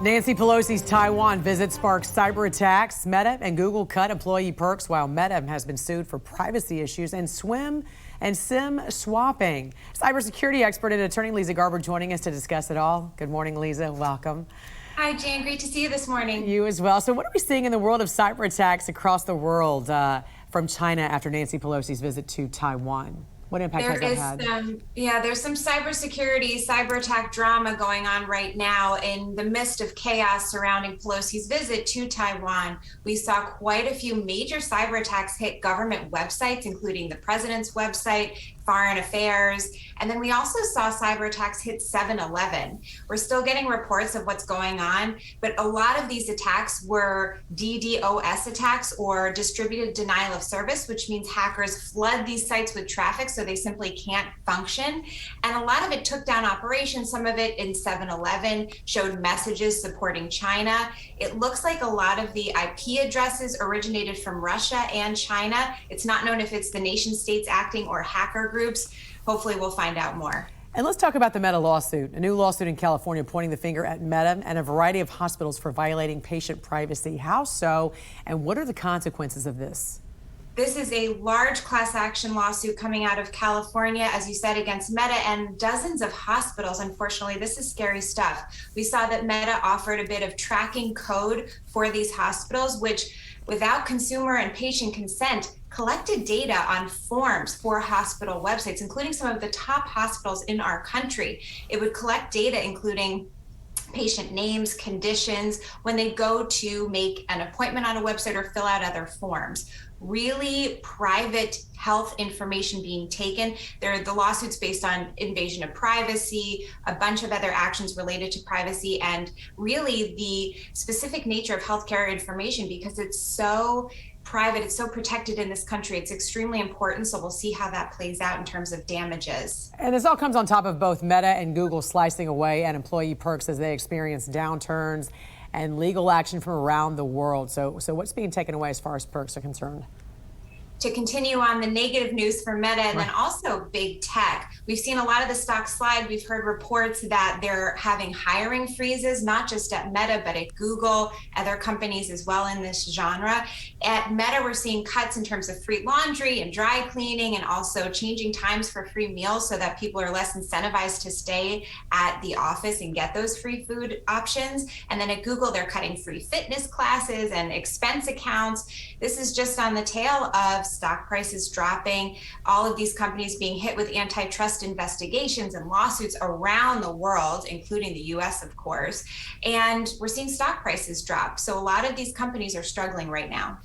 Nancy Pelosi's Taiwan visit sparks cyber attacks. Meta and Google cut employee perks while Meta has been sued for privacy issues and SIM swapping. Cybersecurity expert and attorney Leeza Garber joining us to discuss it all. Good morning, Leeza. Welcome. Hi, Jan. Great to see you this morning. You as well. So what are we seeing in the world of cyber attacks across the world from China after Nancy Pelosi's visit to Taiwan? What impact has that had? There's some cyber attack drama going on right now in the midst of chaos surrounding Pelosi's visit to Taiwan. We saw quite a few major cyber attacks hit government websites, including the president's website, Foreign Affairs, and then we also saw cyber attacks hit 7-Eleven. We're still getting reports of what's going on, but a lot of these attacks were DDoS attacks, or distributed denial of service, which means hackers flood these sites with traffic so they simply can't function. And a lot of it took down operations. Some of it in 7-Eleven showed messages supporting China. It looks like a lot of the IP addresses originated from Russia and China. It's not known if it's the nation states acting or hacker groups. Hopefully we'll find out more. And let's talk about the Meta lawsuit. A new lawsuit in California pointing the finger at Meta and a variety of hospitals for violating patient privacy. How so? And what are the consequences of this? This is a large class action lawsuit coming out of California, as you said, against Meta and dozens of hospitals. Unfortunately, this is scary stuff. We saw that Meta offered a bit of tracking code for these hospitals, which, without consumer and patient consent, collected data on forms for hospital websites, including some of the top hospitals in our country. It would collect data including patient names, conditions, when they go to make an appointment on a website or fill out other forms. Really private health information being taken. The lawsuit's based on invasion of privacy, a bunch of other actions related to privacy, and really the specific nature of healthcare information, because it's so private, it's so protected in this country. It's extremely important, so we'll see how that plays out in terms of damages. And this all comes on top of both Meta and Google slicing away at employee perks as they experience downturns and legal action from around the world. So what's being taken away as far as perks are concerned? To continue on the negative news for Meta and then also big tech, we've seen a lot of the stock slide. We've heard reports that they're having hiring freezes, not just at Meta, but at Google, other companies as well in this genre. At Meta, we're seeing cuts in terms of free laundry and dry cleaning, and also changing times for free meals so that people are less incentivized to stay at the office and get those free food options. And then at Google, they're cutting free fitness classes and expense accounts. This is just on the tail of stock prices dropping, all of these companies being hit with antitrust investigations and lawsuits around the world, including the US, of course. And we're seeing stock prices drop. So a lot of these companies are struggling right now.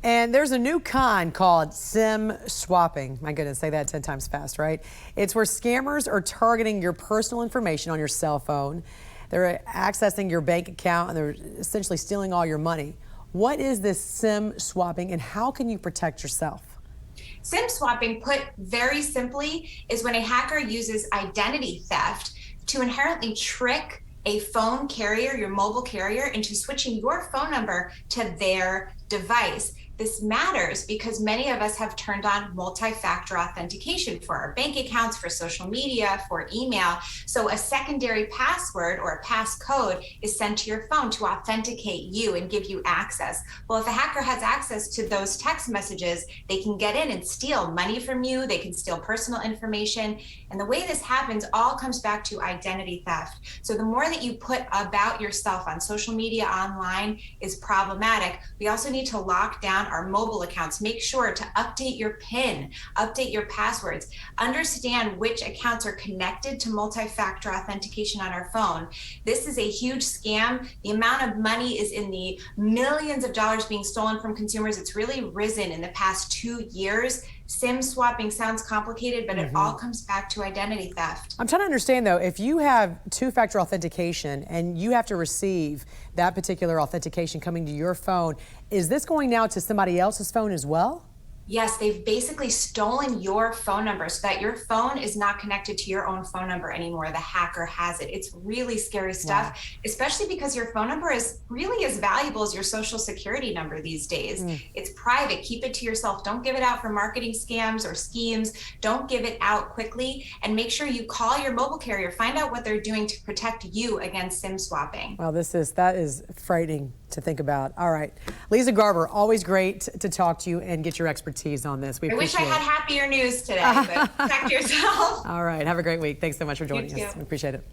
And there's a new con called SIM swapping. My goodness, say that 10 times fast, right? It's where scammers are targeting your personal information on your cell phone. They're accessing your bank account and they're essentially stealing all your money. What is this SIM swapping and how can you protect yourself? SIM swapping, put very simply, is when a hacker uses identity theft to inherently trick a phone carrier, your mobile carrier, into switching your phone number to their device. This matters because many of us have turned on multi-factor authentication for our bank accounts, for social media, for email. So a secondary password or a passcode is sent to your phone to authenticate you and give you access. Well, if a hacker has access to those text messages, they can get in and steal money from you. They can steal personal information. And the way this happens all comes back to identity theft. So the more that you put about yourself on social media, online, is problematic. We also need to lock down our mobile accounts. Make sure to update your PIN, update your passwords, understand which accounts are connected to multi-factor authentication on our phone. This is a huge scam. The amount of money is in the millions of dollars being stolen from consumers. It's really risen in the past 2 years. SIM swapping sounds complicated, but it all comes back to identity theft. I'm trying to understand though, if you have two-factor authentication and you have to receive that particular authentication coming to your phone, is this going now to somebody else's phone as well? Yes, they've basically stolen your phone number so that your phone is not connected to your own phone number anymore. The hacker has it. It's really scary stuff, Wow. especially because your phone number is really as valuable as your social security number these days. It's private. Keep it to yourself. Don't give it out for marketing scams or schemes. Don't give it out quickly, and make sure you call your mobile carrier. Find out what they're doing to protect you against SIM swapping. Well, that is frightening to think about. All right. Leeza Garber, always great to talk to you and get your expertise on this. We I wish appreciate I had it. happier news today, but protect yourself. All right. Have a great week. Thanks so much for joining You us. too. We appreciate it.